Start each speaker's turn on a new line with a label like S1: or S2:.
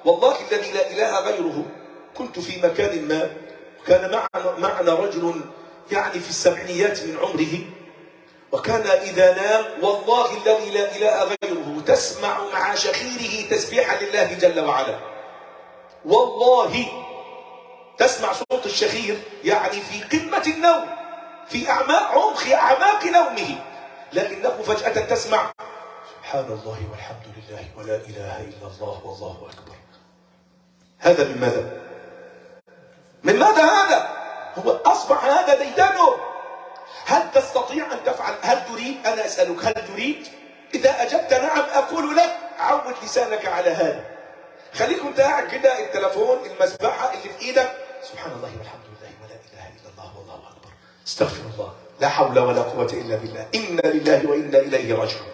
S1: والله الذي لا إله غيره كنت في مكان ما، وكان معنا رجل يعني في السبعينيات من عمره، وكان إذا نام والله الذي لا إله غيره تسمع مع شخيره تسبيحا لله جل وعلا. والله تسمع صوت الشخير يعني في قمة النوم، في أعماق نومه، لكنه فجأة تسمع سبحان الله والحمد لله ولا إله إلا الله والله أكبر. هذا من ماذا؟ من ماذا هذا؟ هو أصبح هذا ديدانه. هل تستطيع أن تفعل؟ هل تريد؟ أنا أسألك هل تريد؟ إذا أجبت نعم أقول لك عود لسانك على هذا. خليك وانت قاعد كده التلفون المسبحة اللي في إيدك سبحان الله والحمد لله ولا إله إلا الله والله أكبر، استغفر الله، لا حول ولا قوة إلا بالله، إنا لله وإنا إليه راجعون.